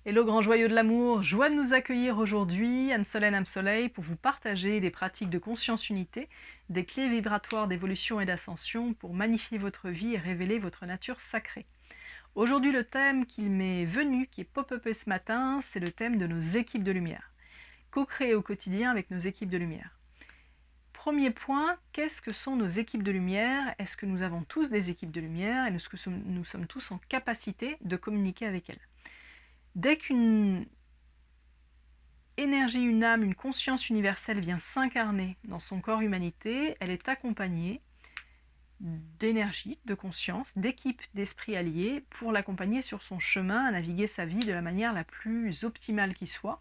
Hello grand joyeux de l'amour, joie de nous accueillir aujourd'hui, Anne-Solène âme soleil, pour vous partager des pratiques de conscience unité, des clés vibratoires d'évolution et d'ascension pour magnifier votre vie et révéler votre nature sacrée. Aujourd'hui le thème qui m'est venu, qui est pop-upé ce matin, c'est le thème de nos équipes de lumière. Co-créer au quotidien avec nos équipes de lumière. Premier point, qu'est-ce que sont nos équipes de lumière? Est-ce que nous avons tous des équipes de lumière et est-ce que nous sommes tous en capacité de communiquer avec elles? Dès qu'une énergie, une âme, une conscience universelle vient s'incarner dans son corps humanité, elle est accompagnée d'énergie, de conscience, d'équipes d'esprits alliés pour l'accompagner sur son chemin à naviguer sa vie de la manière la plus optimale qui soit,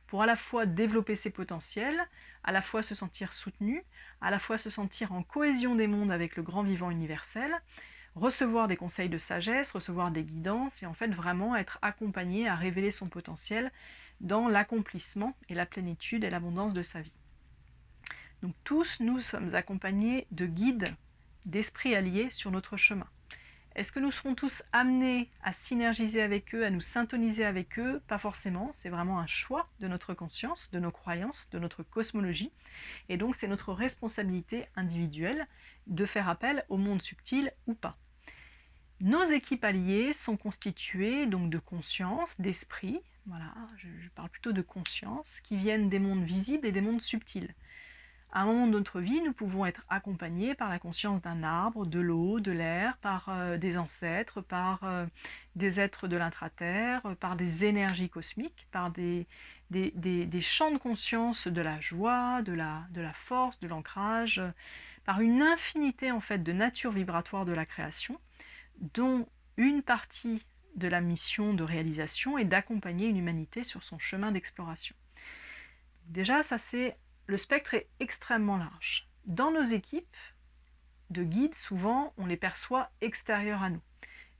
pour à la fois développer ses potentiels, à la fois se sentir soutenu, à la fois se sentir en cohésion des mondes avec le grand vivant universel, recevoir des conseils de sagesse, recevoir des guidances et en fait vraiment être accompagné à révéler son potentiel dans l'accomplissement et la plénitude et l'abondance de sa vie. Donc tous nous sommes accompagnés de guides, d'esprits alliés sur notre chemin. Est-ce que nous serons tous amenés à synergiser avec eux, à nous syntoniser avec eux? Pas forcément, c'est vraiment un choix de notre conscience, de nos croyances, de notre cosmologie. Et donc c'est notre responsabilité individuelle de faire appel au monde subtil ou pas. Nos équipes alliées sont constituées donc de conscience, d'esprit, voilà, je parle plutôt de conscience, qui viennent des mondes visibles et des mondes subtils. À un moment de notre vie, nous pouvons être accompagnés par la conscience d'un arbre, de l'eau, de l'air, par des ancêtres, par des êtres de l'intraterre, par des énergies cosmiques, par des champs de conscience de la joie, de la force, de l'ancrage, par une infinité en fait de natures vibratoires de la création, dont une partie de la mission de réalisation est d'accompagner une humanité sur son chemin d'exploration. Déjà, le spectre est extrêmement large. Dans nos équipes de guides, souvent, on les perçoit extérieurs à nous.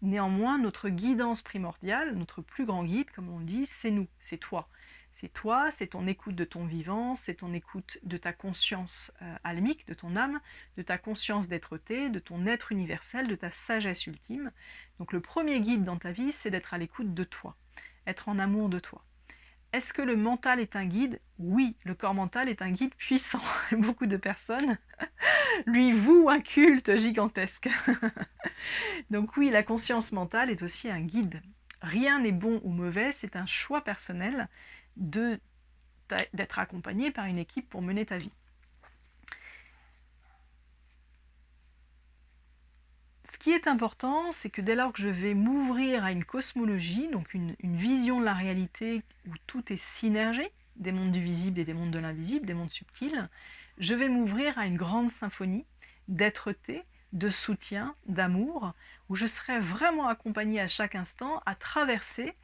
Néanmoins, notre guidance primordiale, notre plus grand guide, comme on le dit, c'est nous, c'est toi. C'est toi, c'est ton écoute de ton vivant, c'est ton écoute de ta conscience almique, de ton âme, de ta conscience d'être-té, de ton être universel, de ta sagesse ultime. Donc le premier guide dans ta vie, c'est d'être à l'écoute de toi, être en amour de toi. Est-ce que le mental est un guide? Oui, le corps mental est un guide puissant. Beaucoup de personnes lui vouent un culte gigantesque. Donc oui, la conscience mentale est aussi un guide. Rien n'est bon ou mauvais, c'est un choix personnel d'être accompagné par une équipe pour mener ta vie. Ce qui est important, c'est que dès lors que je vais m'ouvrir à une cosmologie, donc une vision de la réalité où tout est synergé, des mondes du visible et des mondes de l'invisible, des mondes subtils, je vais m'ouvrir à une grande symphonie d'être-té, de soutien, d'amour, où je serai vraiment accompagnée à chaque instant à traverser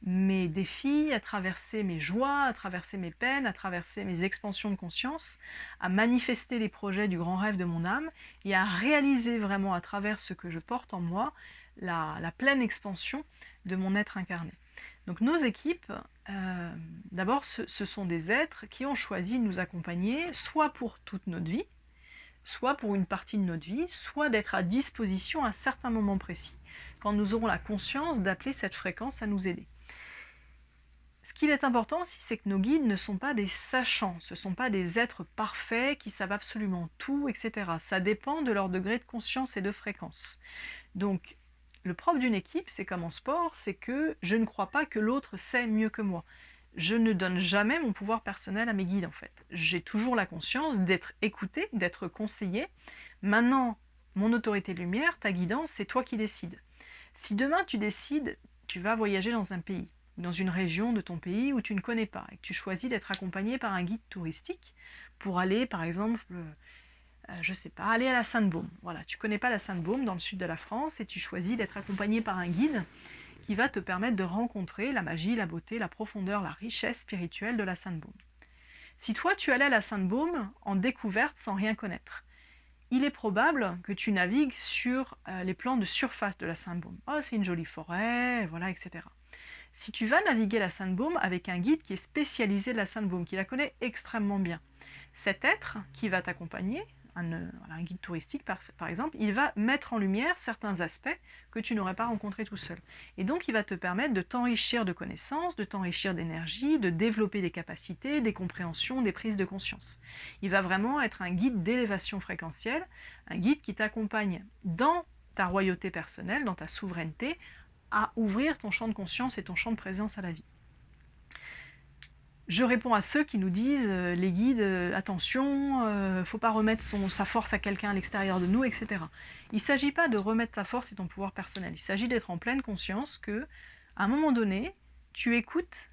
mes défis, à traverser mes joies, à traverser mes peines, à traverser mes expansions de conscience, à manifester les projets du grand rêve de mon âme et à réaliser vraiment à travers ce que je porte en moi la pleine expansion de mon être incarné. Donc nos équipes, d'abord ce sont des êtres qui ont choisi de nous accompagner soit pour toute notre vie, soit pour une partie de notre vie, soit d'être à disposition à certains moments précis, quand nous aurons la conscience d'appeler cette fréquence à nous aider. Ce qu'il est important aussi, c'est que nos guides ne sont pas des sachants, ce ne sont pas des êtres parfaits qui savent absolument tout, etc. Ça dépend de leur degré de conscience et de fréquence. Donc, le propre d'une équipe, c'est comme en sport, c'est que je ne crois pas que l'autre sait mieux que moi. Je ne donne jamais mon pouvoir personnel à mes guides, en fait. J'ai toujours la conscience d'être écouté, d'être conseillé. Maintenant, mon autorité de lumière, ta guidance, c'est toi qui décides. Si demain tu décides, tu vas voyager dans un pays, dans une région de ton pays où tu ne connais pas, et que tu choisis d'être accompagné par un guide touristique pour aller, par exemple, je sais pas, aller à la Sainte-Baume. Voilà, tu connais pas la Sainte-Baume dans le sud de la France et tu choisis d'être accompagné par un guide qui va te permettre de rencontrer la magie, la beauté, la profondeur, la richesse spirituelle de la Sainte-Baume. Si toi tu allais à la Sainte-Baume en découverte sans rien connaître, il est probable que tu navigues sur les plans de surface de la Sainte-Baume. Oh, c'est une jolie forêt, voilà, etc. Si tu vas naviguer la Sainte-Baume avec un guide qui est spécialisé de la Sainte-Baume, qui la connaît extrêmement bien, cet être qui va t'accompagner, voilà, un guide touristique par exemple, il va mettre en lumière certains aspects que tu n'aurais pas rencontrés tout seul. Et donc il va te permettre de t'enrichir de connaissances, de t'enrichir d'énergie, de développer des capacités, des compréhensions, des prises de conscience. Il va vraiment être un guide d'élévation fréquentielle, un guide qui t'accompagne dans ta royauté personnelle, dans ta souveraineté, à ouvrir ton champ de conscience et ton champ de présence à la vie. Je réponds à ceux qui nous disent, les guides, attention, faut pas remettre sa force à quelqu'un à l'extérieur de nous, etc. Il ne s'agit pas de remettre ta force et ton pouvoir personnel. Il s'agit d'être en pleine conscience que, à un moment donné, tu écoutes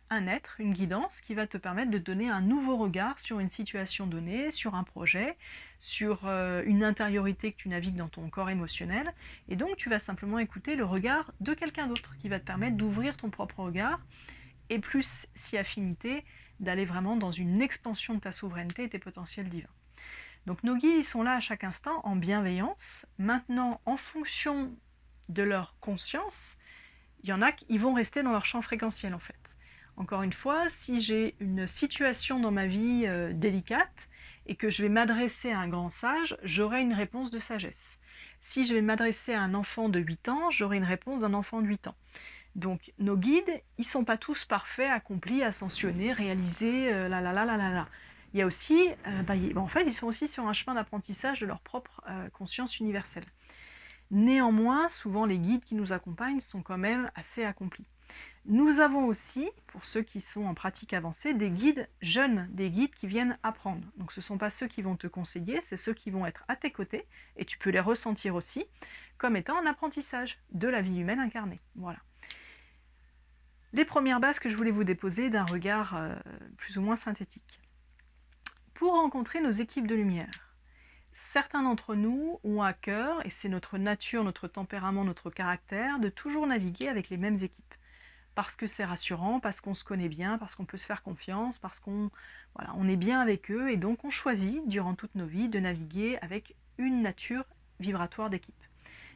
un être, une guidance qui va te permettre de donner un nouveau regard sur une situation donnée, sur un projet, sur une intériorité que tu navigues dans ton corps émotionnel. Et donc, tu vas simplement écouter le regard de quelqu'un d'autre qui va te permettre d'ouvrir ton propre regard et plus si affinité, d'aller vraiment dans une extension de ta souveraineté et tes potentiels divins. Donc nos guides, ils sont là à chaque instant en bienveillance. Maintenant, en fonction de leur conscience, il y en a qui vont rester dans leur champ fréquentiel en fait. Encore une fois, si j'ai une situation dans ma vie délicate et que je vais m'adresser à un grand sage, j'aurai une réponse de sagesse. Si je vais m'adresser à un enfant de 8 ans, j'aurai une réponse d'un enfant de 8 ans. Donc nos guides, ils ne sont pas tous parfaits, accomplis, ascensionnés, réalisés, Il y a aussi, en fait, ils sont aussi sur un chemin d'apprentissage de leur propre conscience universelle. Néanmoins, souvent les guides qui nous accompagnent sont quand même assez accomplis. Nous avons aussi, pour ceux qui sont en pratique avancée, des guides jeunes, des guides qui viennent apprendre. Donc ce ne sont pas ceux qui vont te conseiller, c'est ceux qui vont être à tes côtés, et tu peux les ressentir aussi, comme étant un apprentissage de la vie humaine incarnée. Voilà. Les premières bases que je voulais vous déposer d'un regard plus ou moins synthétique. Pour rencontrer nos équipes de lumière, certains d'entre nous ont à cœur, et c'est notre nature, notre tempérament, notre caractère, de toujours naviguer avec les mêmes équipes. Parce que c'est rassurant, parce qu'on se connaît bien, parce qu'on peut se faire confiance, parce qu'on on est bien avec eux, et donc on choisit, durant toute nos vies, de naviguer avec une nature vibratoire d'équipe.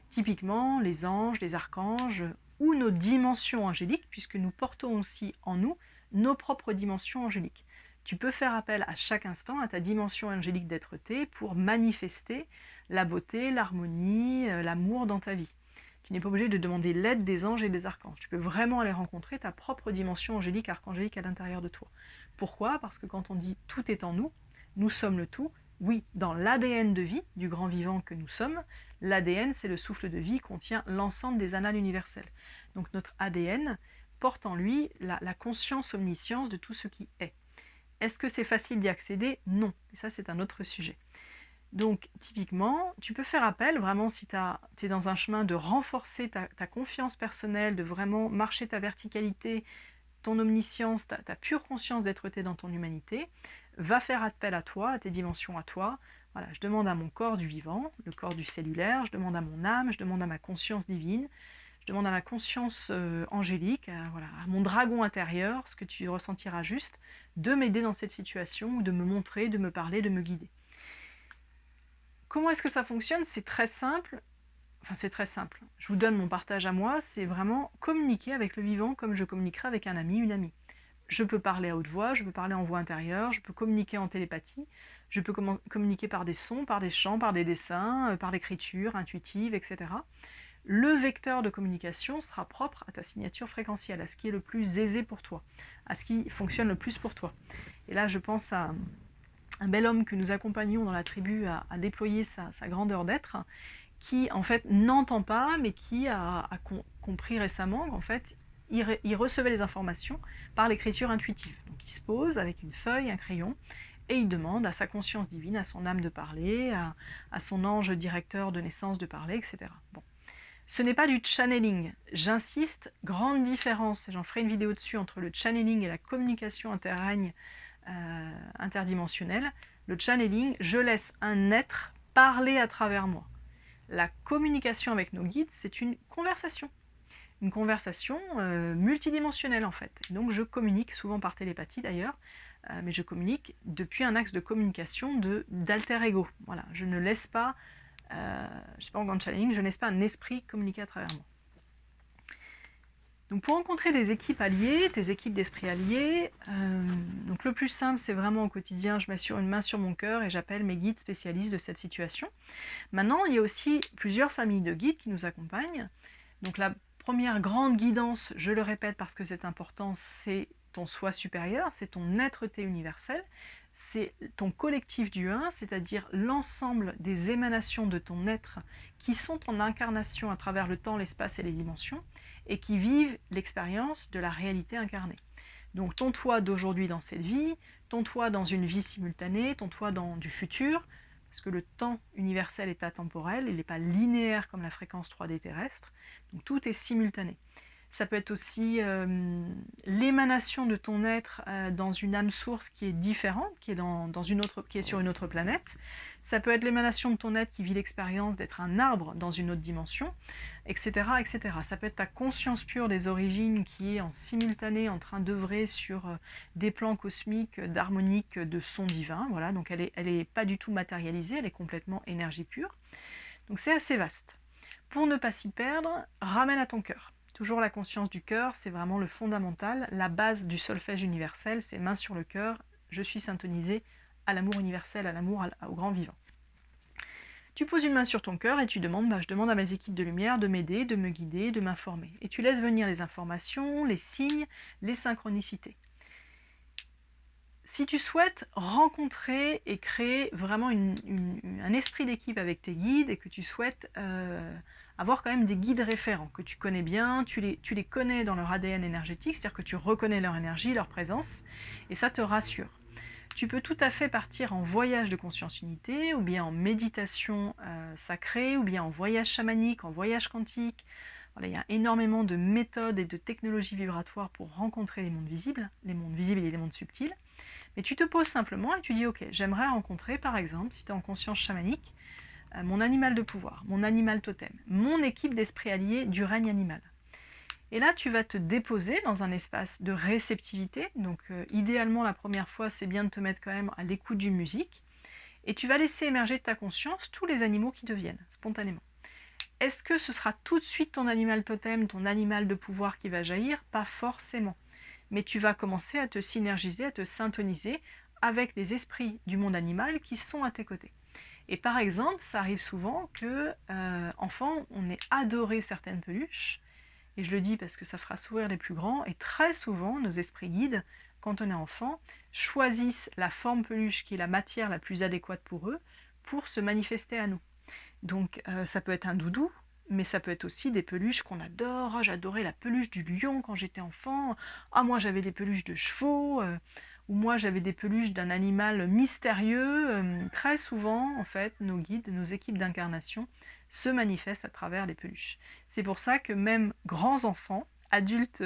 Typiquement, les anges, les archanges, ou nos dimensions angéliques, puisque nous portons aussi en nous nos propres dimensions angéliques. Tu peux faire appel à chaque instant à ta dimension angélique d'être-té pour manifester la beauté, l'harmonie, l'amour dans ta vie. Tu n'es pas obligé de demander l'aide des anges et des archanges. Tu peux vraiment aller rencontrer ta propre dimension angélique, archangélique à l'intérieur de toi. Pourquoi ? Parce que quand on dit « tout est en nous », nous sommes le tout. Oui, dans l'ADN de vie du grand vivant que nous sommes, l'ADN, c'est le souffle de vie, contient l'ensemble des annales universelles. Donc notre ADN porte en lui la conscience omniscience de tout ce qui est. Est-ce que c'est facile d'y accéder ? Non. Et ça, c'est un autre sujet. Donc, typiquement, tu peux faire appel, vraiment, si tu es dans un chemin de renforcer ta confiance personnelle, de vraiment marcher ta verticalité, ton omniscience, ta pure conscience d'être-té dans ton humanité, va faire appel à toi, à tes dimensions à toi. Voilà, je demande à mon corps du vivant, le corps du cellulaire, je demande à mon âme, je demande à ma conscience divine, je demande à ma conscience angélique, à mon dragon intérieur, ce que tu ressentiras juste, de m'aider dans cette situation, ou de me montrer, de me parler, de me guider. Comment est-ce que ça fonctionne ? C'est très simple. Enfin, c'est très simple. Je vous donne mon partage à moi, c'est vraiment communiquer avec le vivant comme je communiquerai avec un ami, une amie. Je peux parler à haute voix, je peux parler en voix intérieure, je peux communiquer en télépathie, je peux communiquer par des sons, par des chants, par des dessins, par l'écriture intuitive, etc. Le vecteur de communication sera propre à ta signature fréquentielle, à ce qui est le plus aisé pour toi, à ce qui fonctionne le plus pour toi. Et là, je pense à un bel homme que nous accompagnons dans la tribu à déployer sa grandeur d'être, qui en fait n'entend pas, mais qui a compris récemment qu'en fait il recevait les informations par l'écriture intuitive. Donc il se pose avec une feuille, un crayon, et il demande à sa conscience divine, à son âme de parler, à son ange directeur de naissance de parler, etc. Bon. Ce n'est pas du channeling, j'insiste, grande différence, et j'en ferai une vidéo dessus, entre le channeling et la communication interrègne interdimensionnelle. Le channeling, je laisse un être parler à travers moi. La communication avec nos guides, c'est une conversation multidimensionnelle en fait. Et donc je communique, souvent par télépathie d'ailleurs, mais je communique depuis un axe de communication d'alter ego. Voilà, je ne laisse pas, je ne sais pas en grand channeling, je ne laisse pas un esprit communiquer à travers moi. Donc pour rencontrer des équipes alliées, tes équipes d'esprit alliés, donc le plus simple, c'est vraiment au quotidien, je m'assure une main sur mon cœur et j'appelle mes guides spécialistes de cette situation. Maintenant, il y a aussi plusieurs familles de guides qui nous accompagnent. Donc la première grande guidance, je le répète parce que c'est important, c'est ton soi supérieur, c'est ton être-té universel, c'est ton collectif du un, c'est-à-dire l'ensemble des émanations de ton être qui sont en incarnation à travers le temps, l'espace et les dimensions, et qui vivent l'expérience de la réalité incarnée. Donc ton toi d'aujourd'hui dans cette vie, ton toi dans une vie simultanée, ton toi dans du futur, parce que le temps universel est atemporel, il n'est pas linéaire comme la fréquence 3D terrestre, donc tout est simultané. Ça peut être aussi l'émanation de ton être dans une âme source qui est différente, qui est sur une autre planète. Ça peut être l'émanation de ton être qui vit l'expérience d'être un arbre dans une autre dimension, etc., etc. Ça peut être ta conscience pure des origines qui est en simultané en train d'œuvrer sur des plans cosmiques, d'harmonique, de son divin. Voilà, donc elle est pas du tout matérialisée, elle est complètement énergie pure. Donc c'est assez vaste. Pour ne pas s'y perdre, ramène à ton cœur. Toujours la conscience du cœur, c'est vraiment le fondamental, la base du solfège universel, c'est main sur le cœur, je suis syntonisée à l'amour universel, à l'amour au grand vivant. Tu poses une main sur ton cœur et tu demandes, je demande à mes équipes de lumière de m'aider, de me guider, de m'informer. Et tu laisses venir les informations, les signes, les synchronicités. Si tu souhaites rencontrer et créer vraiment un esprit d'équipe avec tes guides et que tu souhaites avoir quand même des guides référents que tu connais bien, tu les connais dans leur ADN énergétique, c'est-à-dire que tu reconnais leur énergie, leur présence, et ça te rassure. Tu peux tout à fait partir en voyage de conscience unité, ou bien en méditation sacrée, ou bien en voyage chamanique, en voyage quantique. Voilà, il y a énormément de méthodes et de technologies vibratoires pour rencontrer les mondes visibles et les mondes subtils. Mais tu te poses simplement et tu dis, ok, j'aimerais rencontrer par exemple, si tu es en conscience chamanique, mon animal de pouvoir, mon animal totem, mon équipe d'esprits alliés du règne animal. Et là, tu vas te déposer dans un espace de réceptivité. Donc idéalement, la première fois, c'est bien de te mettre quand même à l'écoute d'une musique. Et tu vas laisser émerger de ta conscience tous les animaux qui te viennent, spontanément. Est-ce que ce sera tout de suite ton animal totem, ton animal de pouvoir qui va jaillir? Pas forcément. Mais tu vas commencer à te synergiser, à te syntoniser avec les esprits du monde animal qui sont à tes côtés. Et par exemple, ça arrive souvent que, enfant, on ait adoré certaines peluches, et je le dis parce que ça fera sourire les plus grands, et très souvent, nos esprits guides, quand on est enfant, choisissent la forme peluche qui est la matière la plus adéquate pour eux, pour se manifester à nous. Donc ça peut être un doudou, mais ça peut être aussi des peluches qu'on adore. Ah, j'adorais la peluche du lion quand j'étais enfant. Ah, moi j'avais des peluches de chevaux, ou moi j'avais des peluches d'un animal mystérieux. Très souvent, en fait, nos guides, nos équipes d'incarnation se manifestent à travers les peluches. C'est pour ça que même grands enfants, adultes,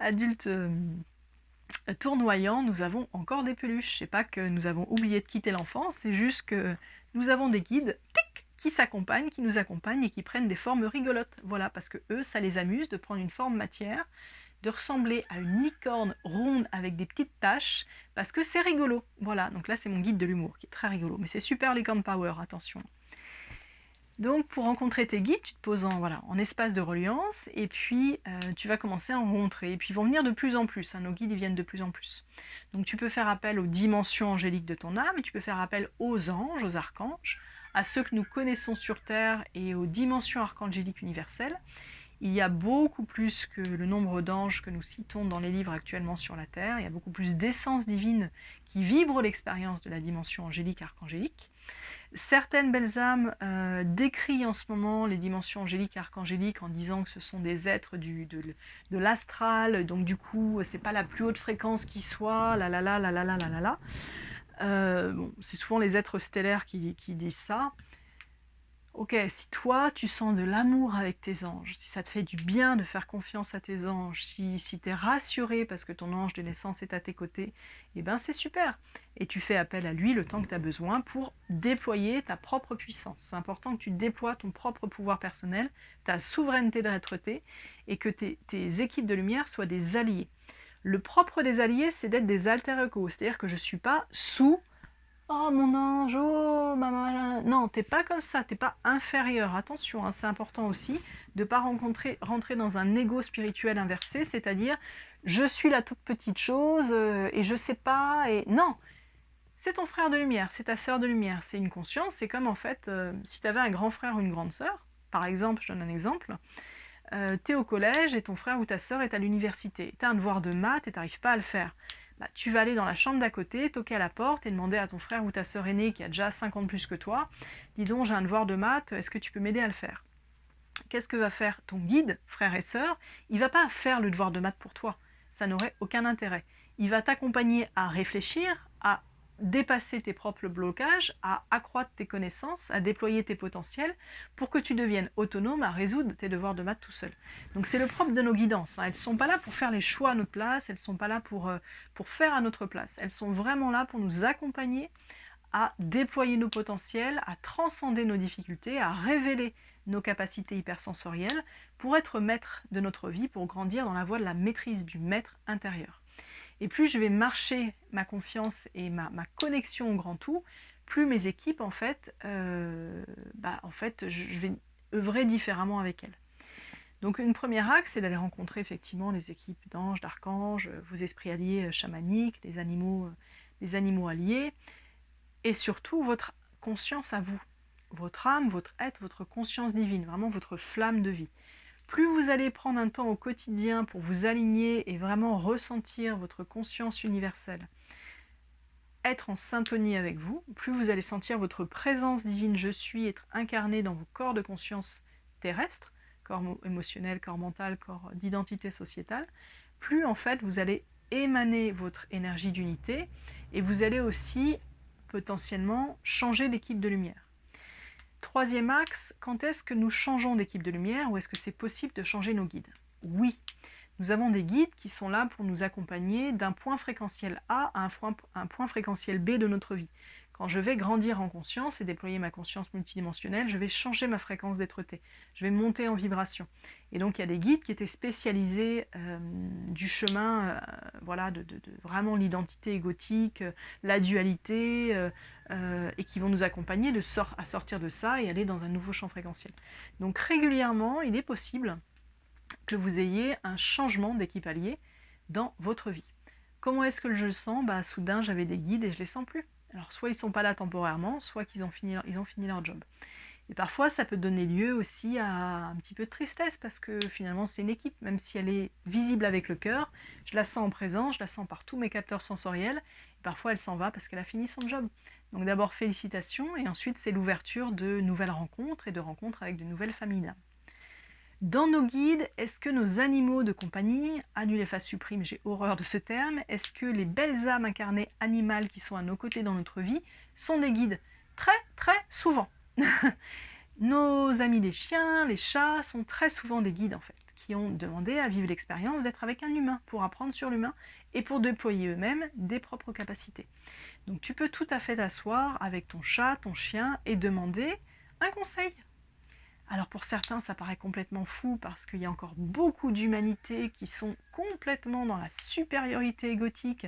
adultes tournoyants, nous avons encore des peluches. C'est pas que nous avons oublié de quitter l'enfance, c'est juste que nous avons des guides qui s'accompagnent, qui nous accompagnent et qui prennent des formes rigolotes. Voilà, parce que eux, ça les amuse de prendre une forme matière, de ressembler à une licorne ronde avec des petites taches, parce que c'est rigolo. Voilà, donc là c'est mon guide de l'humour qui est très rigolo, mais c'est super licorne power, attention. Donc pour rencontrer tes guides, tu te poses en espace de reliance, et puis tu vas commencer à en rencontrer, et puis ils vont venir de plus en plus, nos guides ils viennent de plus en plus. Donc tu peux faire appel aux dimensions angéliques de ton âme, et tu peux faire appel aux anges, aux archanges, à ceux que nous connaissons sur Terre, et aux dimensions archangéliques universelles. Il y a beaucoup plus que le nombre d'anges que nous citons dans les livres actuellement sur la Terre, il y a beaucoup plus d'essences divines qui vibrent l'expérience de la dimension angélique, archangélique. Certaines belles âmes décrient en ce moment les dimensions angéliques et archangéliques en disant que ce sont des êtres de l'astral, donc du coup c'est pas la plus haute fréquence qui soit, bon, c'est souvent les êtres stellaires qui disent ça. Ok, si toi tu sens de l'amour avec tes anges, si ça te fait du bien de faire confiance à tes anges, si tu es rassuré parce que ton ange de naissance est à tes côtés, eh ben c'est super. Et tu fais appel à lui le temps que tu as besoin pour déployer ta propre puissance. C'est important que tu déploies ton propre pouvoir personnel, ta souveraineté de être-té, et que tes équipes de lumière soient des alliés. Le propre des alliés, c'est d'être des alter ego, c'est-à-dire que je ne suis pas sous Oh mon ange, oh maman. Non, t'es pas comme ça, t'es pas inférieur. Attention, hein, c'est important aussi de pas rentrer dans un ego spirituel inversé, c'est-à-dire je suis la toute petite chose et je sais pas. Et non, c'est ton frère de lumière, c'est ta sœur de lumière, c'est une conscience. C'est comme en fait si tu avais un grand frère ou une grande sœur, par exemple, je donne un exemple. Tu es au collège et ton frère ou ta sœur est à l'université. Tu as un devoir de maths et tu n'arrives pas à le faire. Bah, tu vas aller dans la chambre d'à côté, toquer à la porte et demander à ton frère ou ta sœur aînée qui a déjà 5 ans de plus que toi, dis donc j'ai un devoir de maths, est-ce que tu peux m'aider à le faire? Qu'est-ce que va faire ton guide, frère et sœur? Il va pas faire le devoir de maths pour toi, ça n'aurait aucun intérêt. Il va t'accompagner à réfléchir, à dépasser tes propres blocages, à accroître tes connaissances, à déployer tes potentiels pour que tu deviennes autonome à résoudre tes devoirs de maths tout seul. Donc c'est le propre de nos guidances, hein. Elles ne sont pas là pour faire les choix à notre place, elles ne sont pas là pour faire à notre place. Elles sont vraiment là pour nous accompagner à déployer nos potentiels, à transcender nos difficultés, à révéler nos capacités hypersensorielles pour être maître de notre vie, pour grandir dans la voie de la maîtrise du maître intérieur. Et plus je vais marcher ma confiance et ma connexion au grand tout, plus mes équipes, en fait, je vais œuvrer différemment avec elles. Donc une première axe, c'est d'aller rencontrer effectivement les équipes d'anges, d'archanges, vos esprits alliés chamaniques, les animaux alliés, et surtout votre conscience à vous, votre âme, votre être, votre conscience divine, vraiment votre flamme de vie. Plus vous allez prendre un temps au quotidien pour vous aligner et vraiment ressentir votre conscience universelle, être en syntonie avec vous, plus vous allez sentir votre présence divine je suis être incarné dans vos corps de conscience terrestres, corps émotionnel, corps mental, corps d'identité sociétale, plus en fait vous allez émaner votre énergie d'unité et vous allez aussi potentiellement changer d'équipe de lumière. Troisième axe, quand est-ce que nous changeons d'équipe de lumière ou est-ce que c'est possible de changer nos guides? Oui, nous avons des guides qui sont là pour nous accompagner d'un point fréquentiel A à un point fréquentiel B de notre vie. Quand je vais grandir en conscience et déployer ma conscience multidimensionnelle, je vais changer ma fréquence d'être-té. Je vais monter en vibration. Et donc il y a des guides qui étaient spécialisés du chemin, de vraiment l'identité égotique, la dualité, et qui vont nous accompagner à sortir de ça et aller dans un nouveau champ fréquentiel. Donc régulièrement, il est possible que vous ayez un changement d'équipe alliée dans votre vie. Comment est-ce que je le sens? Soudain, j'avais des guides et je les sens plus. Alors, soit ils ne sont pas là temporairement, soit qu'ils ont fini leur job. Et parfois, ça peut donner lieu aussi à un petit peu de tristesse, parce que finalement, c'est une équipe, même si elle est visible avec le cœur, je la sens en présence, je la sens par tous mes capteurs sensoriels, et parfois elle s'en va parce qu'elle a fini son job. Donc d'abord, félicitations, et ensuite, c'est l'ouverture de nouvelles rencontres, et de rencontres avec de nouvelles familles d'âmes. Dans nos guides, est-ce que nos animaux de compagnie, annule, efface, supprime, j'ai horreur de ce terme, est-ce que les belles âmes incarnées animales qui sont à nos côtés dans notre vie sont des guides? Très, très souvent. Nos amis les chiens, les chats sont très souvent des guides en fait, qui ont demandé à vivre l'expérience d'être avec un humain, pour apprendre sur l'humain et pour déployer eux-mêmes des propres capacités. Donc tu peux tout à fait t'asseoir avec ton chat, ton chien et demander un conseil. Alors pour certains, ça paraît complètement fou parce qu'il y a encore beaucoup d'humanités qui sont complètement dans la supériorité égotique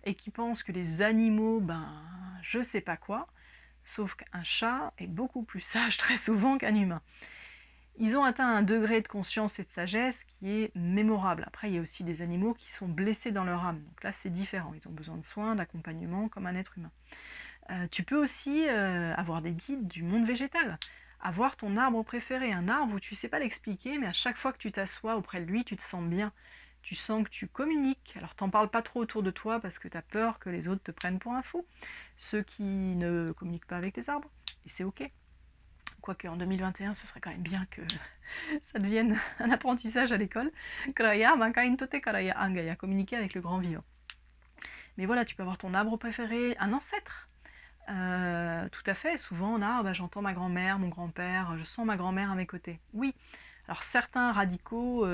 et qui pensent que les animaux, je sais pas quoi, sauf qu'un chat est beaucoup plus sage très souvent qu'un humain. Ils ont atteint un degré de conscience et de sagesse qui est mémorable. Après, il y a aussi des animaux qui sont blessés dans leur âme. Donc là, c'est différent. Ils ont besoin de soins, d'accompagnement, comme un être humain. Tu peux aussi avoir des guides du monde végétal. Avoir ton arbre préféré, un arbre où tu ne sais pas l'expliquer, mais à chaque fois que tu t'assois auprès de lui, tu te sens bien. Tu sens que tu communiques. Alors t'en parles pas trop autour de toi parce que tu as peur que les autres te prennent pour un fou. Ceux qui ne communiquent pas avec les arbres, et c'est ok. Quoique en 2021, ce serait quand même bien que ça devienne un apprentissage à l'école. Communiquer avec le grand vivant. Mais voilà, tu peux avoir ton arbre préféré, un ancêtre. Tout à fait, souvent on a j'entends ma grand-mère, mon grand-père, je sens ma grand-mère à mes côtés. Oui, alors certains radicaux,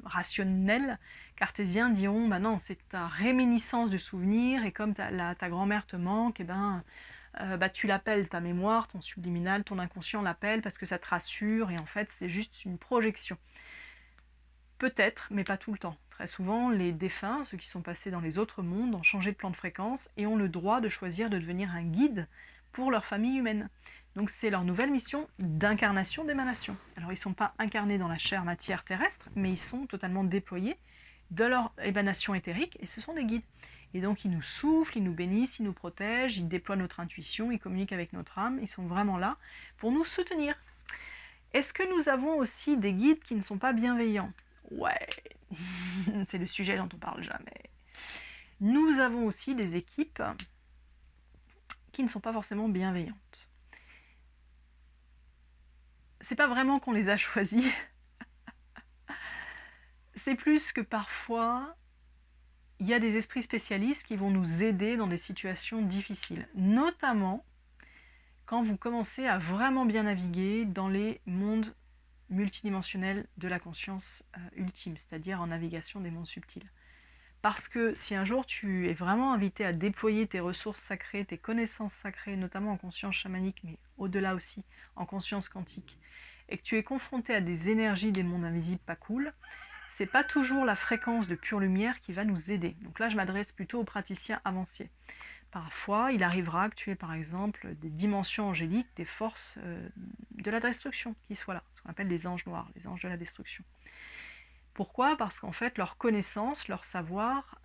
rationnels, cartésiens diront non, c'est ta réminiscence du souvenir et comme ta grand-mère te manque, tu l'appelles, ta mémoire, ton subliminal, ton inconscient l'appelle parce que ça te rassure et en fait c'est juste une projection. Peut-être, mais pas tout le temps. Très souvent, les défunts, ceux qui sont passés dans les autres mondes, ont changé de plan de fréquence et ont le droit de choisir de devenir un guide pour leur famille humaine. Donc c'est leur nouvelle mission d'incarnation d'émanation. Alors ils ne sont pas incarnés dans la chair matière terrestre, mais ils sont totalement déployés de leur émanation éthérique et ce sont des guides. Et donc ils nous soufflent, ils nous bénissent, ils nous protègent, ils déploient notre intuition, ils communiquent avec notre âme, ils sont vraiment là pour nous soutenir. Est-ce que nous avons aussi des guides qui ne sont pas bienveillants? Ouais, c'est le sujet dont on parle jamais. Nous avons aussi des équipes qui ne sont pas forcément bienveillantes. C'est pas vraiment qu'on les a choisis, c'est plus que parfois il y a des esprits spécialistes qui vont nous aider dans des situations difficiles, notamment quand vous commencez à vraiment bien naviguer dans les mondes multidimensionnels de la conscience ultime, c'est-à-dire en navigation des mondes subtils. Parce que si un jour tu es vraiment invité à déployer tes ressources sacrées, tes connaissances sacrées, notamment en conscience chamanique, mais au-delà aussi, en conscience quantique, et que tu es confronté à des énergies des mondes invisibles pas cool, c'est pas toujours la fréquence de pure lumière qui va nous aider. Donc là, je m'adresse plutôt aux praticiens avancés. Parfois, il arrivera que tu aies par exemple des dimensions angéliques, des forces de la destruction qui soient là, ce qu'on appelle les anges noirs, les anges de la destruction. Pourquoi? Parce qu'en fait, leur connaissance, leur savoir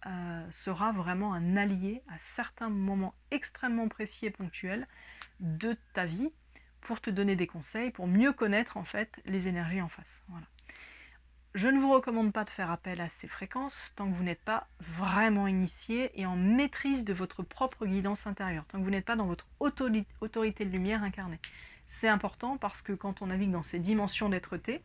sera vraiment un allié à certains moments extrêmement précis et ponctuels de ta vie pour te donner des conseils, pour mieux connaître en fait les énergies en face. Voilà. Je ne vous recommande pas de faire appel à ces fréquences tant que vous n'êtes pas vraiment initié et en maîtrise de votre propre guidance intérieure, tant que vous n'êtes pas dans votre autorité de lumière incarnée. C'est important parce que quand on navigue dans ces dimensions d'être-té,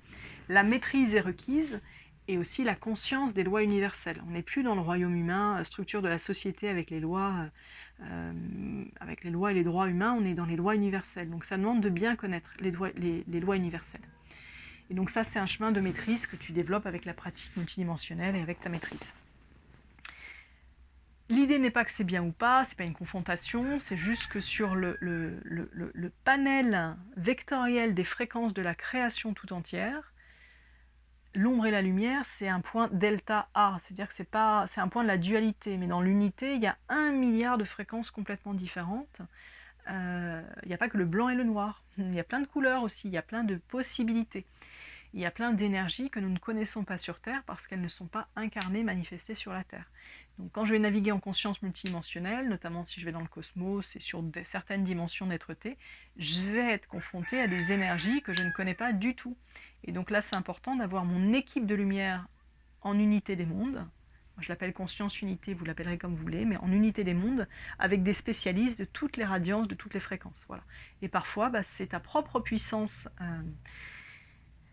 la maîtrise est requise et aussi la conscience des lois universelles. On n'est plus dans le royaume humain, structure de la société avec les lois et les droits humains, on est dans les lois universelles. Donc ça demande de bien connaître les lois universelles. Et donc ça, c'est un chemin de maîtrise que tu développes avec la pratique multidimensionnelle et avec ta maîtrise. L'idée n'est pas que c'est bien ou pas, c'est pas une confrontation, c'est juste que sur le panel vectoriel des fréquences de la création tout entière, l'ombre et la lumière, c'est un point delta A, c'est-à-dire que c'est un point de la dualité, mais dans l'unité, il y a 1 milliard de fréquences complètement différentes. Il n'y a pas que le blanc et le noir, il y a plein de couleurs aussi, il y a plein de possibilités. Il y a plein d'énergies que nous ne connaissons pas sur Terre parce qu'elles ne sont pas incarnées, manifestées sur la Terre. Donc quand je vais naviguer en conscience multidimensionnelle, notamment si je vais dans le cosmos et sur certaines dimensions d'être-té, je vais être confrontée à des énergies que je ne connais pas du tout. Et donc là, c'est important d'avoir mon équipe de lumière en unité des mondes. Moi, je l'appelle conscience unité, vous l'appellerez comme vous voulez, mais en unité des mondes, avec des spécialistes de toutes les radiances, de toutes les fréquences. Voilà. Et parfois, c'est ta propre puissance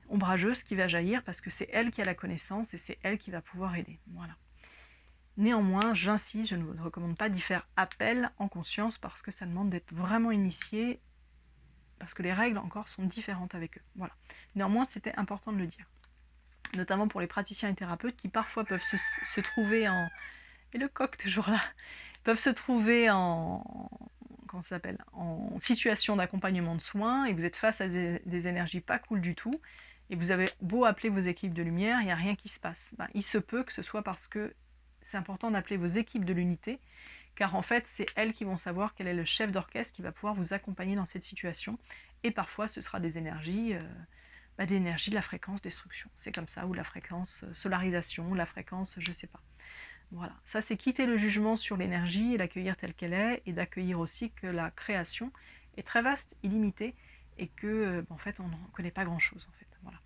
ombrageuse qui va jaillir parce que c'est elle qui a la connaissance et c'est elle qui va pouvoir aider. Voilà. Néanmoins, j'insiste, je ne vous recommande pas d'y faire appel en conscience parce que ça demande d'être vraiment initié, parce que les règles encore sont différentes avec eux. Voilà. Néanmoins, c'était important de le dire. Notamment pour les praticiens et thérapeutes qui parfois peuvent se trouver en... Et le coq toujours là, peuvent se trouver en... Comment ça s'appelle, en situation d'accompagnement de soins et vous êtes face à des énergies pas cool du tout et vous avez beau appeler vos équipes de lumière, il n'y a rien qui se passe. Il se peut que ce soit parce que c'est important d'appeler vos équipes de l'unité, car en fait c'est elles qui vont savoir quel est le chef d'orchestre qui va pouvoir vous accompagner dans cette situation et parfois ce sera des énergies de la fréquence destruction, c'est comme ça, ou la fréquence solarisation, ou la fréquence je sais pas. Voilà, ça c'est quitter le jugement sur l'énergie et l'accueillir telle qu'elle est, et d'accueillir aussi que la création est très vaste, illimitée, et que en fait on n'en connaît pas grand chose en fait. Voilà.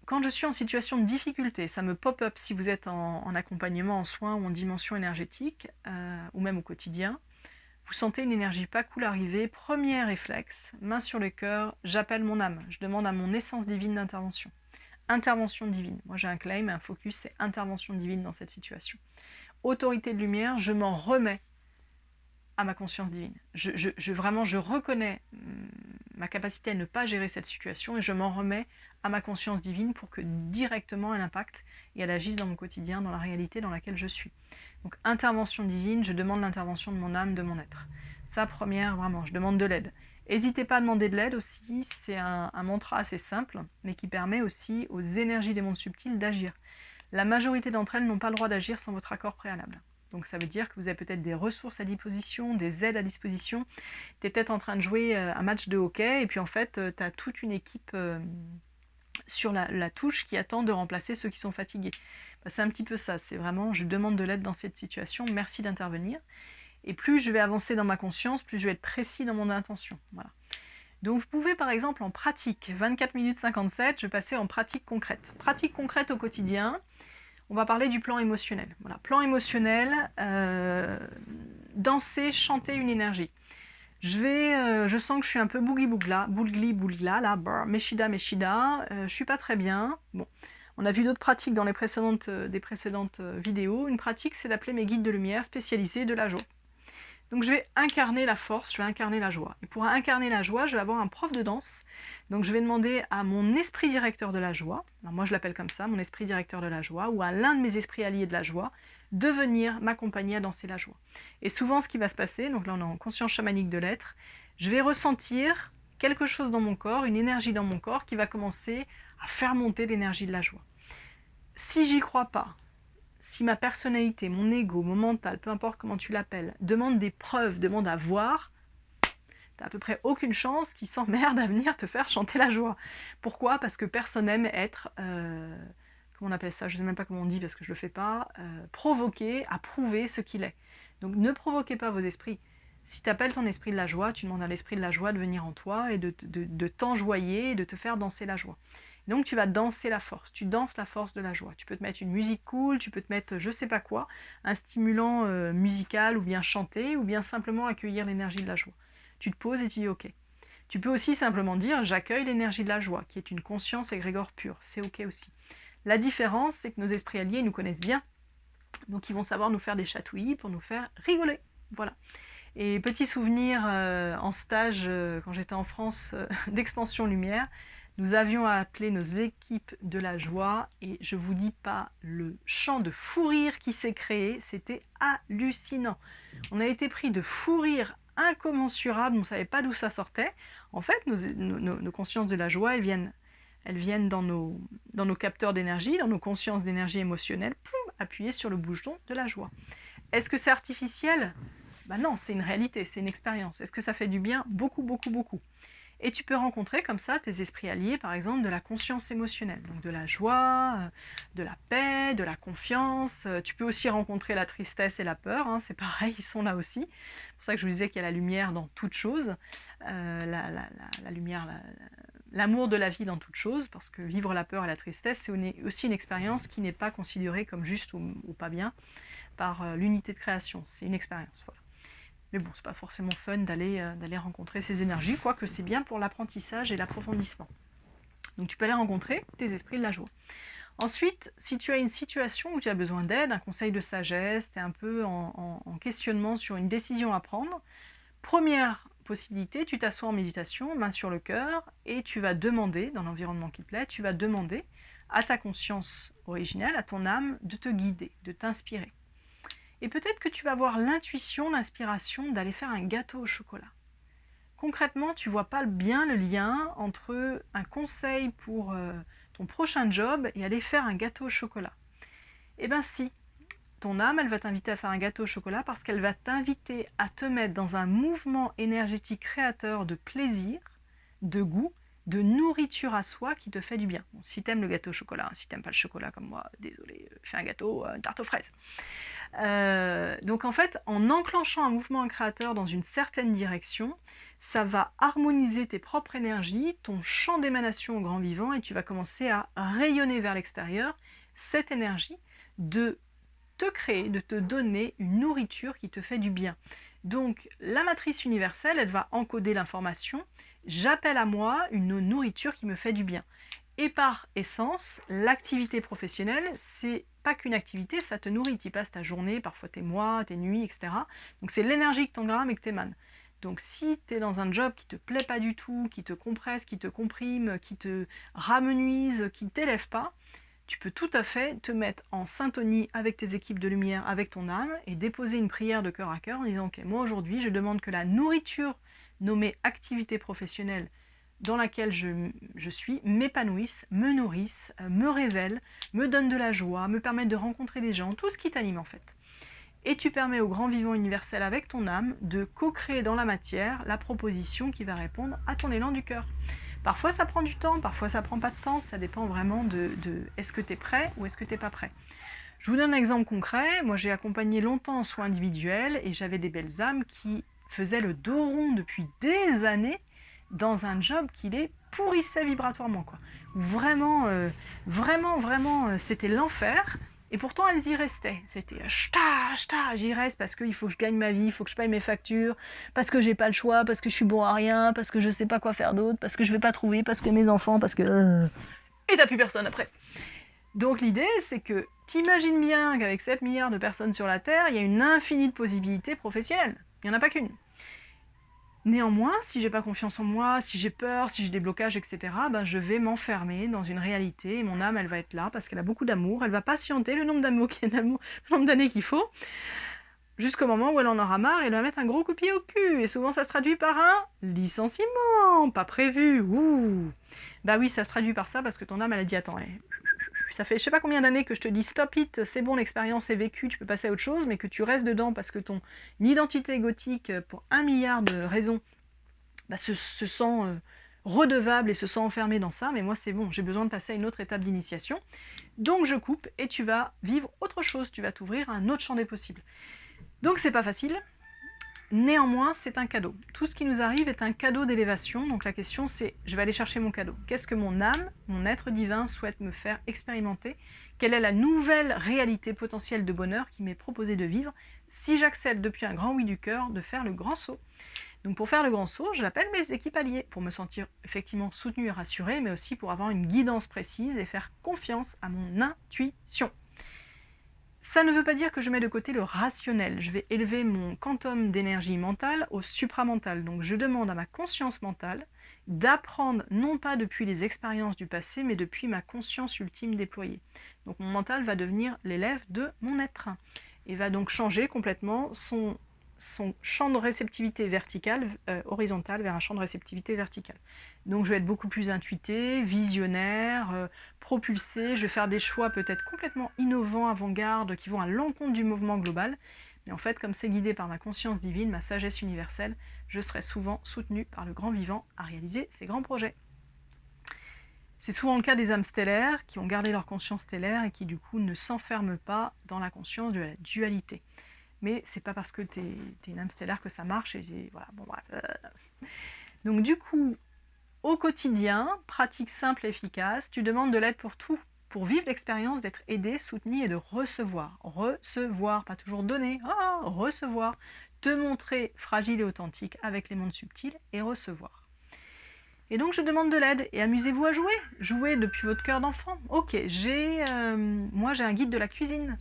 Quand je suis en situation de difficulté, ça me pop-up si vous êtes en accompagnement, en soins ou en dimension énergétique, ou même au quotidien, vous sentez une énergie pas cool arriver, premier réflexe, main sur le cœur, j'appelle mon âme, je demande à mon essence divine d'intervention. Intervention divine. Moi j'ai un claim, un focus, c'est intervention divine dans cette situation. Autorité de lumière, je m'en remets à ma conscience divine. Je reconnais ma capacité à ne pas gérer cette situation et je m'en remets à ma conscience divine pour que directement elle impacte et elle agisse dans mon quotidien, dans la réalité dans laquelle je suis. Donc intervention divine, je demande l'intervention de mon âme, de mon être. Ça première, vraiment, je demande de l'aide. N'hésitez pas à demander de l'aide aussi, c'est un mantra assez simple, mais qui permet aussi aux énergies des mondes subtils d'agir. La majorité d'entre elles n'ont pas le droit d'agir sans votre accord préalable. Donc ça veut dire que vous avez peut-être des ressources à disposition, des aides à disposition. Tu es peut-être en train de jouer un match de hockey et puis en fait tu as toute une équipe sur la touche qui attend de remplacer ceux qui sont fatigués. C'est un petit peu ça, c'est vraiment je demande de l'aide dans cette situation, merci d'intervenir. Et plus je vais avancer dans ma conscience, plus je vais être précis dans mon intention. Voilà. Donc vous pouvez par exemple en pratique, 24 minutes 57, je vais passer en pratique concrète. Pratique concrète au quotidien, on va parler du plan émotionnel. Voilà, plan émotionnel, danser, chanter une énergie. Je sens que je suis un peu bougli-bougla, là, meshida, je suis pas très bien. Bon, on a vu d'autres pratiques dans les précédentes vidéos. Une pratique, c'est d'appeler mes guides de lumière spécialisés de la joie. Donc je vais incarner la force, je vais incarner la joie. Et pour incarner la joie, je vais avoir un prof de danse. Donc je vais demander à mon esprit directeur de la joie, alors moi je l'appelle comme ça, mon esprit directeur de la joie, ou à l'un de mes esprits alliés de la joie, de venir m'accompagner à danser la joie. Et souvent ce qui va se passer, donc là on est en conscience chamanique de l'être, je vais ressentir quelque chose dans mon corps, une énergie dans mon corps qui va commencer à faire monter l'énergie de la joie. Si j'y crois pas, si ma personnalité, mon ego, mon mental, peu importe comment tu l'appelles, demande des preuves, demande à voir, t'as à peu près aucune chance qu'ils s'emmerdent à venir te faire chanter la joie. Pourquoi? Parce que personne n'aime être, comment on appelle ça? Je ne sais même pas comment on dit parce que je ne le fais pas, provoqué à prouver ce qu'il est. Donc ne provoquez pas vos esprits. Si tu appelles ton esprit de la joie, tu demandes à l'esprit de la joie de venir en toi et de t'enjoyer et de te faire danser la joie. Donc tu vas danser la force, tu danses la force de la joie. Tu peux te mettre une musique cool, tu peux te mettre je sais pas quoi, un stimulant musical ou bien chanter ou bien simplement accueillir l'énergie de la joie. Tu te poses et tu dis ok. Tu peux aussi simplement dire j'accueille l'énergie de la joie, qui est une conscience égrégore pure, c'est ok aussi. La différence, c'est que nos esprits alliés nous connaissent bien, donc ils vont savoir nous faire des chatouillis pour nous faire rigoler. Voilà. Et petit souvenir en stage, quand j'étais en France, d'expansion lumière, nous avions à appeler nos équipes de la joie, et je vous dis pas le chant de fou rire qui s'est créé, c'était hallucinant. On a été pris de fou rire incommensurable, on ne savait pas d'où ça sortait. En fait, nos consciences de la joie, elles viennent dans nos capteurs d'énergie, dans nos consciences d'énergie émotionnelle, poum, appuyer sur le bouton de la joie. Est-ce que c'est artificiel? Ben non, c'est une réalité, c'est une expérience. Est-ce que ça fait du bien? Beaucoup, beaucoup, beaucoup. Et tu peux rencontrer comme ça tes esprits alliés, par exemple, de la conscience émotionnelle, donc de la joie, de la paix, de la confiance. Tu peux aussi rencontrer la tristesse et la peur, hein, c'est pareil, ils sont là aussi. C'est pour ça que je vous disais qu'il y a la lumière dans toute chose, la lumière, l'amour de la vie dans toute chose, parce que vivre la peur et la tristesse, c'est aussi une expérience qui n'est pas considérée comme juste ou pas bien par l'unité de création. C'est une expérience, voilà. Mais bon, c'est pas forcément fun d'aller rencontrer ces énergies, quoique c'est bien pour l'apprentissage et l'approfondissement. Donc tu peux aller rencontrer tes esprits de la joie. Ensuite, si tu as une situation où tu as besoin d'aide, un conseil de sagesse, tu es un peu en questionnement sur une décision à prendre, première possibilité, tu t'assois en méditation, main sur le cœur, et tu vas demander, dans l'environnement qui te plaît, tu vas demander à ta conscience originelle, à ton âme, de te guider, de t'inspirer. Et peut-être que tu vas avoir l'intuition, l'inspiration d'aller faire un gâteau au chocolat. Concrètement, tu ne vois pas bien le lien entre un conseil pour ton prochain job et aller faire un gâteau au chocolat. Eh bien si, ton âme, elle va t'inviter à faire un gâteau au chocolat parce qu'elle va t'inviter à te mettre dans un mouvement énergétique créateur de plaisir, de goût, de nourriture à soi qui te fait du bien. Bon, si t'aimes le gâteau au chocolat, si t'aimes pas le chocolat comme moi, désolé, fais un gâteau, une tarte aux fraises. Donc en fait, en enclenchant un mouvement créateur dans une certaine direction, ça va harmoniser tes propres énergies, ton champ d'émanation au grand vivant, et tu vas commencer à rayonner vers l'extérieur cette énergie de te créer, de te donner une nourriture qui te fait du bien. Donc la matrice universelle, elle va encoder l'information, j'appelle à moi une nourriture qui me fait du bien. Et par essence, l'activité professionnelle, c'est pas qu'une activité, ça te nourrit, tu passes ta journée, parfois tes mois, tes nuits, etc. Donc c'est l'énergie que t'engrammes et que t'émanes. Donc si tu es dans un job qui te plaît pas du tout, qui te compresse, qui te comprime, qui te ramenuise, qui ne t'élève pas, tu peux tout à fait te mettre en syntonie avec tes équipes de lumière, avec ton âme, et déposer une prière de cœur à cœur en disant ok, moi aujourd'hui je demande que la nourriture nommée activité professionnelle dans laquelle je suis, m'épanouisse, me nourrisse, me révèle, me donne de la joie, me permette de rencontrer des gens, tout ce qui t'anime en fait. Et tu permets au grand vivant universel avec ton âme de co-créer dans la matière la proposition qui va répondre à ton élan du cœur. Parfois ça prend du temps, parfois ça prend pas de temps, ça dépend vraiment de est-ce que tu es prêt ou est-ce que tu n'es pas prêt. Je vous donne un exemple concret. Moi, j'ai accompagné longtemps en soins individuels et j'avais des belles âmes qui faisaient le dos rond depuis des années dans un job qui les pourrissait vibratoirement, quoi. Vraiment, c'était l'enfer. Et pourtant, elles y restaient. C'était j'y reste parce qu'il faut que je gagne ma vie, il faut que je paye mes factures, parce que j'ai pas le choix, parce que je suis bon à rien, parce que je sais pas quoi faire d'autre, parce que je vais pas trouver, parce que mes enfants, parce que... Et t'as plus personne après. Donc l'idée, c'est que t'imagines bien qu'avec 7 milliards de personnes sur la Terre, il y a une infinie de possibilités professionnelles. Il n'y en a pas qu'une. Néanmoins, si j'ai pas confiance en moi, si j'ai peur, si j'ai des blocages, etc., ben je vais m'enfermer dans une réalité et mon âme, elle va être là parce qu'elle a beaucoup d'amour. Elle va patienter le nombre d'années qu'il faut jusqu'au moment où elle en aura marre et elle va mettre un gros coup de pied au cul. Et souvent, ça se traduit par un licenciement, pas prévu. Ouh. Bah oui, ça se traduit par ça parce que ton âme, elle a dit attends, ça fait je sais pas combien d'années que je te dis stop it, c'est bon, l'expérience est vécue, tu peux passer à autre chose, mais que tu restes dedans parce que ton identité égotique, pour 1 milliard de raisons, bah, se sent redevable et se sent enfermé dans ça, mais moi c'est bon, j'ai besoin de passer à une autre étape d'initiation. Donc je coupe et tu vas vivre autre chose, tu vas t'ouvrir à un autre champ des possibles. Donc c'est pas facile. Néanmoins, c'est un cadeau. Tout ce qui nous arrive est un cadeau d'élévation. Donc la question c'est, je vais aller chercher mon cadeau. Qu'est-ce que mon âme, mon être divin souhaite me faire expérimenter? Quelle est la nouvelle réalité potentielle de bonheur qui m'est proposée de vivre si j'accepte depuis un grand oui du cœur de faire le grand saut? Donc pour faire le grand saut, j'appelle mes équipes alliées pour me sentir effectivement soutenue et rassurée, mais aussi pour avoir une guidance précise et faire confiance à mon intuition. Ça ne veut pas dire que je mets de côté le rationnel. Je vais élever mon quantum d'énergie mentale au supramental. Donc je demande à ma conscience mentale d'apprendre non pas depuis les expériences du passé, mais depuis ma conscience ultime déployée. Donc mon mental va devenir l'élève de mon être et va donc changer complètement son champ de réceptivité verticale, horizontal vers un champ de réceptivité verticale. Donc je vais être beaucoup plus intuitée, visionnaire, propulsée, je vais faire des choix peut-être complètement innovants, avant-garde, qui vont à l'encontre du mouvement global. Mais en fait, comme c'est guidé par ma conscience divine, ma sagesse universelle, je serai souvent soutenue par le grand vivant à réaliser ces grands projets. C'est souvent le cas des âmes stellaires qui ont gardé leur conscience stellaire et qui du coup ne s'enferment pas dans la conscience de la dualité. Mais c'est pas parce que t'es une âme stellaire que ça marche et voilà, bon bref. Donc du coup, au quotidien, pratique simple et efficace, tu demandes de l'aide pour tout, pour vivre l'expérience d'être aidé, soutenu et de recevoir. Recevoir, pas toujours donner, recevoir. Te montrer fragile et authentique avec les mondes subtils et recevoir. Et donc je demande de l'aide et amusez-vous à jouer. Jouez depuis votre cœur d'enfant. Ok, moi j'ai un guide de la cuisine.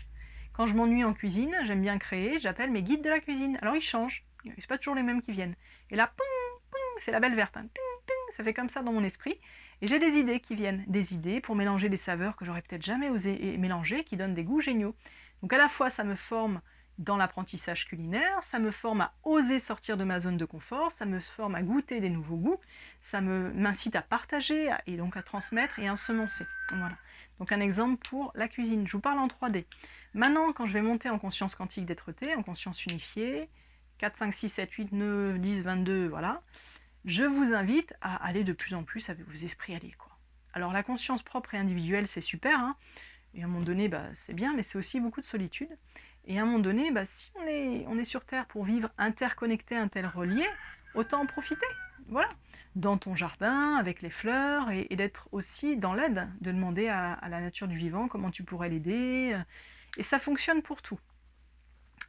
Quand je m'ennuie en cuisine, j'aime bien créer, j'appelle mes guides de la cuisine. Alors ils changent, c'est pas toujours les mêmes qui viennent. Et là, poum, poum, c'est la belle verte, hein. Ping, ping, ça fait comme ça dans mon esprit. Et j'ai des idées qui viennent, des idées pour mélanger des saveurs que j'aurais peut-être jamais osé mélanger, qui donnent des goûts géniaux. Donc à la fois ça me forme dans l'apprentissage culinaire, ça me forme à oser sortir de ma zone de confort, ça me forme à goûter des nouveaux goûts, ça m'incite à partager et donc à transmettre et à ensemencer. Voilà. Donc un exemple pour la cuisine. Je vous parle en 3D. Maintenant, quand je vais monter en conscience quantique d'être-té, en conscience unifiée, 4, 5, 6, 7, 8, 9, 10, 22, voilà, je vous invite à aller de plus en plus avec vos esprits alliés, quoi. Alors la conscience propre et individuelle, c'est super, hein, et à un moment donné, c'est bien, mais c'est aussi beaucoup de solitude. Et à un moment donné, si on est sur Terre pour vivre interconnecté, interrelié, autant en profiter, voilà. Dans ton jardin, avec les fleurs, et d'être aussi dans l'aide, de demander à la nature du vivant comment tu pourrais l'aider. Et ça fonctionne pour tout.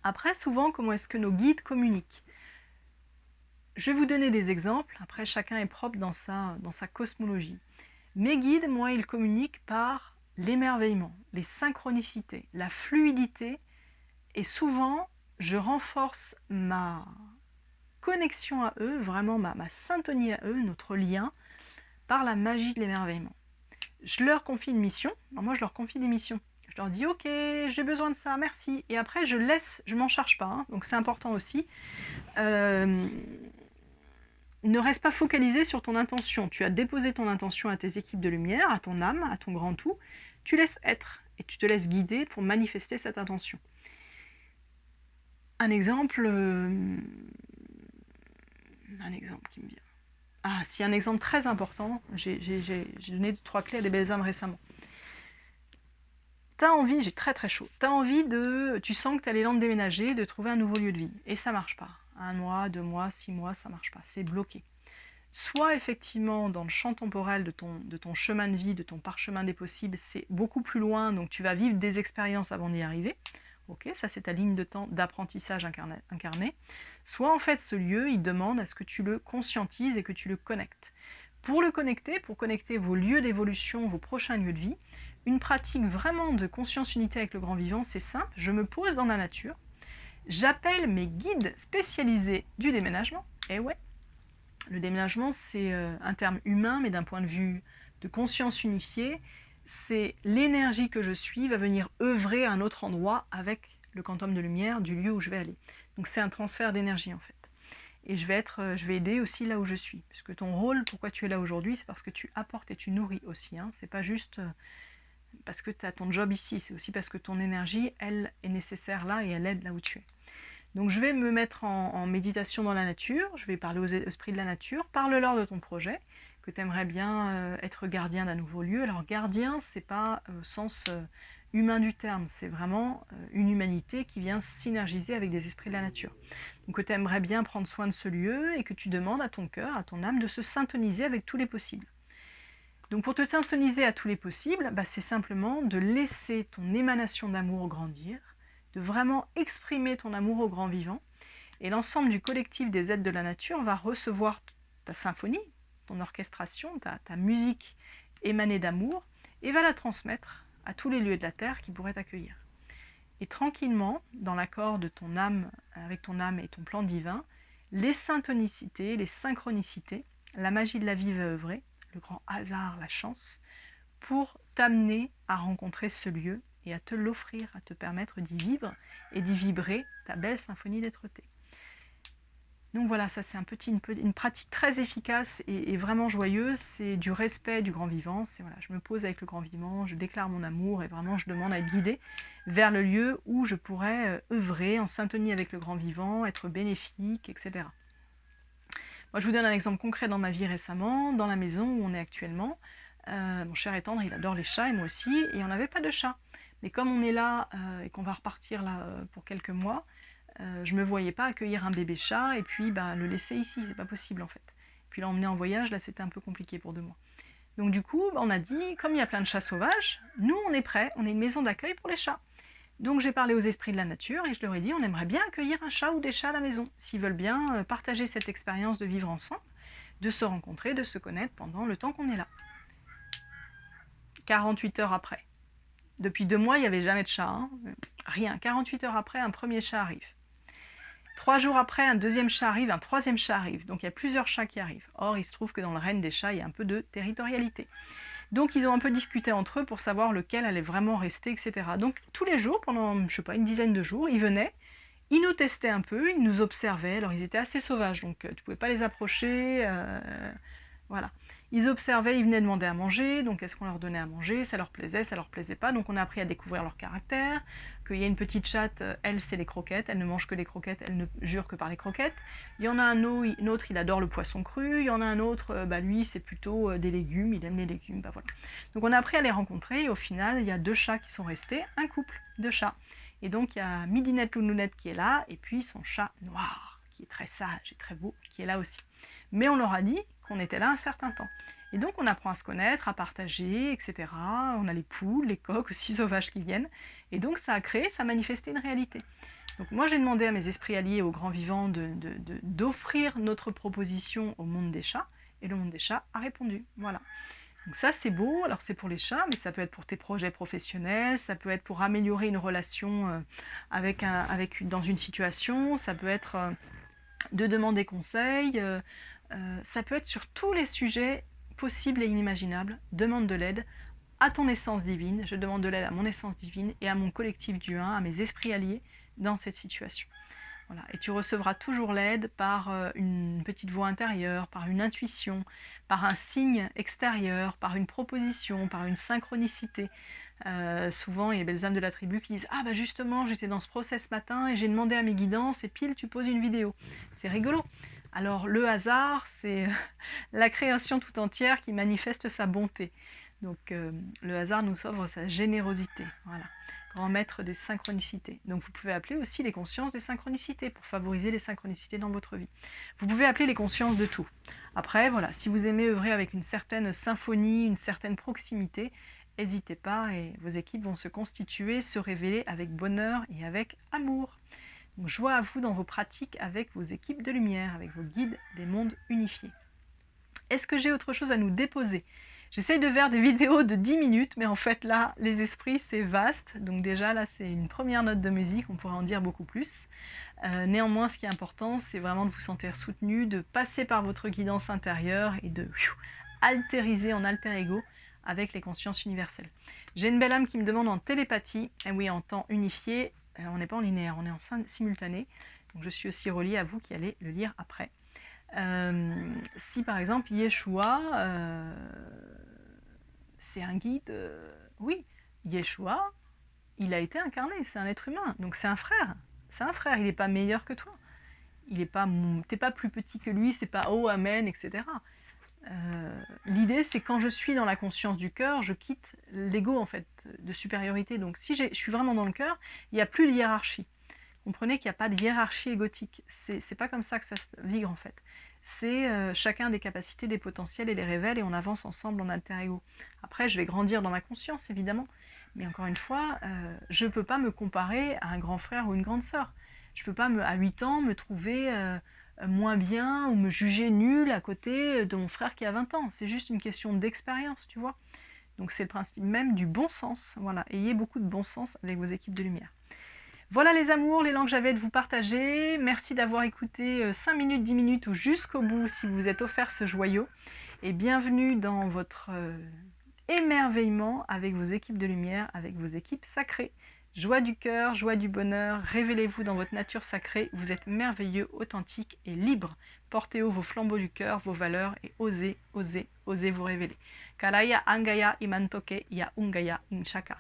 Après, souvent, comment est-ce que nos guides communiquent? Je vais vous donner des exemples. Après, chacun est propre dans sa cosmologie. Mes guides, moi, ils communiquent par l'émerveillement, les synchronicités, la fluidité. Et souvent, je renforce ma connexion à eux, vraiment ma syntonie à eux, notre lien, par la magie de l'émerveillement. Je leur confie une mission. Alors moi, je leur confie des missions. Je leur dis, ok, j'ai besoin de ça, merci. Et après, je m'en charge pas, hein, donc c'est important aussi. ne reste pas focalisé sur ton intention. Tu as déposé ton intention à tes équipes de lumière, à ton âme, à ton grand tout. Tu laisses être et tu te laisses guider pour manifester cette intention. Un exemple qui me vient. Ah, si, un exemple très important. J'ai donné 3 clés à des belles âmes récemment. T'as envie, j'ai très très chaud, tu sens que tu as l'élan de déménager, de trouver un nouveau lieu de vie, et ça marche pas. 1 mois, 2 mois, 6 mois, ça marche pas, c'est bloqué. Soit effectivement dans le champ temporel de ton chemin de vie, de ton parchemin des possibles, c'est beaucoup plus loin, donc tu vas vivre des expériences avant d'y arriver. Ok, ça c'est ta ligne de temps d'apprentissage incarné. Soit en fait ce lieu, il demande à ce que tu le conscientises et que tu le connectes. Pour le connecter, pour connecter vos lieux d'évolution, vos prochains lieux de vie, une pratique vraiment de conscience unité avec le grand vivant, c'est simple, je me pose dans la nature, j'appelle mes guides spécialisés du déménagement, et ouais, le déménagement c'est un terme humain, mais d'un point de vue de conscience unifiée, c'est l'énergie que je suis va venir œuvrer à un autre endroit avec le quantum de lumière du lieu où je vais aller. Donc c'est un transfert d'énergie en fait. Et je vais aider aussi là où je suis. Puisque ton rôle, pourquoi tu es là aujourd'hui, c'est parce que tu apportes et tu nourris aussi. Hein. C'est pas juste parce que tu as ton job ici, c'est aussi parce que ton énergie, elle, est nécessaire là et elle aide là où tu es. Donc je vais me mettre en méditation dans la nature, je vais parler aux esprits de la nature, parle-leur de ton projet, que tu aimerais bien être gardien d'un nouveau lieu. Alors gardien, c'est pas au sens humain du terme, c'est vraiment une humanité qui vient synergiser avec des esprits de la nature. Donc que tu aimerais bien prendre soin de ce lieu et que tu demandes à ton cœur, à ton âme, de se syntoniser avec tous les possibles. Donc pour te syntoniser à tous les possibles, c'est simplement de laisser ton émanation d'amour grandir, de vraiment exprimer ton amour au grand vivant, et l'ensemble du collectif des êtres de la nature va recevoir ta symphonie, ton orchestration, ta musique émanée d'amour, et va la transmettre à tous les lieux de la Terre qui pourraient t'accueillir. Et tranquillement, dans l'accord de ton âme, avec ton âme et ton plan divin, les synchronicités, la magie de la vie va œuvrer, le grand hasard, la chance, pour t'amener à rencontrer ce lieu et à te l'offrir, à te permettre d'y vivre et d'y vibrer ta belle symphonie d'être-té. Donc voilà, ça c'est une pratique très efficace et vraiment joyeuse, c'est du respect du grand vivant, c'est voilà, je me pose avec le grand vivant, je déclare mon amour et vraiment je demande à être guidée vers le lieu où je pourrais œuvrer en syntonie avec le grand vivant, être bénéfique, etc. Moi je vous donne un exemple concret dans ma vie récemment, dans la maison où on est actuellement. Mon cher et tendre, il adore les chats et moi aussi, et on n'avait pas de chat. Mais comme on est là et qu'on va repartir là pour quelques mois, je ne me voyais pas accueillir un bébé chat et puis le laisser ici, c'est pas possible en fait. Puis l'emmener en voyage, là c'était un peu compliqué pour 2 mois. Donc du coup, on a dit, comme il y a plein de chats sauvages, nous on est prêts, on est une maison d'accueil pour les chats. Donc j'ai parlé aux esprits de la nature et je leur ai dit, on aimerait bien accueillir un chat ou des chats à la maison, s'ils veulent bien partager cette expérience de vivre ensemble, de se rencontrer, de se connaître pendant le temps qu'on est là. 48 heures après. Depuis 2 mois, il n'y avait jamais de chat, hein. Rien. 48 heures après, un premier chat arrive. 3 jours après, un deuxième chat arrive, un troisième chat arrive. Donc il y a plusieurs chats qui arrivent. Or, il se trouve que dans le règne des chats, il y a un peu de territorialité. Donc ils ont un peu discuté entre eux pour savoir lequel allait vraiment rester, etc. Donc tous les jours, pendant, je sais pas, une dizaine de jours, ils venaient, ils nous testaient un peu, ils nous observaient. Alors ils étaient assez sauvages, donc tu pouvais pas les approcher. Voilà. Ils observaient, ils venaient demander à manger, donc est-ce qu'on leur donnait à manger, ça leur plaisait pas, donc on a appris à découvrir leur caractère, qu'il y a une petite chatte, elle c'est les croquettes, elle ne mange que les croquettes, elle ne jure que par les croquettes. Il y en a un autre, il adore le poisson cru, il y en a un autre, lui c'est plutôt des légumes, il aime les légumes, voilà. Donc on a appris à les rencontrer et au final il y a 2 chats qui sont restés, un couple de chats. Et donc il y a Midinette Lounounette qui est là, et puis son chat noir, qui est très sage et très beau, qui est là aussi. Mais on leur a dit qu'on était là un certain temps. Et donc on apprend à se connaître, à partager, etc. On a les poules, les coqs aussi sauvages qui viennent. Et donc ça a créé, ça a manifesté une réalité. Donc moi j'ai demandé à mes esprits alliés, aux grands vivants, d'offrir notre proposition au monde des chats. Et le monde des chats a répondu. Voilà. Donc ça c'est beau, alors c'est pour les chats, mais ça peut être pour tes projets professionnels, ça peut être pour améliorer une relation dans une situation, ça peut être de demander conseil, ça peut être sur tous les sujets possibles et inimaginables. Demande de l'aide à ton essence divine, je demande de l'aide à mon essence divine et à mon collectif du 1, à mes esprits alliés dans cette situation. Voilà. Et tu recevras toujours l'aide par une petite voix intérieure, par une intuition, par un signe extérieur, par une proposition, par une synchronicité. Souvent, il y a les âmes de la tribu qui disent « Ah bah justement, j'étais dans ce process ce matin et j'ai demandé à mes guidances et pile, tu poses une vidéo. » C'est rigolo. Alors le hasard, c'est la création tout entière qui manifeste sa bonté. Donc le hasard nous offre sa générosité. Voilà. Grand maître des synchronicités. Donc vous pouvez appeler aussi les consciences des synchronicités pour favoriser les synchronicités dans votre vie. Vous pouvez appeler les consciences de tout. Après, voilà, si vous aimez œuvrer avec une certaine symphonie, une certaine proximité, n'hésitez pas et vos équipes vont se constituer, se révéler avec bonheur et avec amour. Donc, joie à vous dans vos pratiques avec vos équipes de lumière, avec vos guides des mondes unifiés. Est-ce que j'ai autre chose à nous déposer? J'essaye de faire des vidéos de 10 minutes, mais en fait là, les esprits, c'est vaste. Donc déjà, là, c'est une première note de musique, on pourrait en dire beaucoup plus. Néanmoins, ce qui est important, c'est vraiment de vous sentir soutenu, de passer par votre guidance intérieure et de altériser en alter ego avec les consciences universelles. J'ai une belle âme qui me demande en télépathie, et oui, en temps unifié, on n'est pas en linéaire, on est en simultané. Donc je suis aussi reliée à vous qui allez le lire après. Si par exemple Yeshua, c'est un guide, oui, Yeshua, il a été incarné, c'est un être humain, donc c'est un frère, il n'est pas meilleur que toi, t'es pas plus petit que lui, c'est pas oh amen, etc. L'idée c'est quand je suis dans la conscience du cœur, je quitte l'ego en fait de supériorité, donc si je suis vraiment dans le cœur, il n'y a plus de hiérarchie. Comprenez qu'il n'y a pas de hiérarchie égotique, c'est pas comme ça que ça se vit en fait. C'est chacun des capacités, des potentiels et les révèle et on avance ensemble en alter ego. Après, je vais grandir dans ma conscience, évidemment, mais encore une fois, je ne peux pas me comparer à un grand frère ou une grande sœur. Je ne peux pas, à 8 ans, me trouver moins bien ou me juger nul à côté de mon frère qui a 20 ans. C'est juste une question d'expérience, tu vois. Donc c'est le principe même du bon sens. Voilà, ayez beaucoup de bon sens avec vos équipes de lumière. Voilà les amours, l'élan que j'avais de vous partager. Merci d'avoir écouté 5 minutes, 10 minutes ou jusqu'au bout si vous vous êtes offert ce joyau. Et bienvenue dans votre émerveillement avec vos équipes de lumière, avec vos équipes sacrées. Joie du cœur, joie du bonheur, révélez-vous dans votre nature sacrée. Vous êtes merveilleux, authentique et libre. Portez haut vos flambeaux du cœur, vos valeurs et osez, osez, osez vous révéler. Karaya Angaya Imantoke Ya Ungaya Inchaka.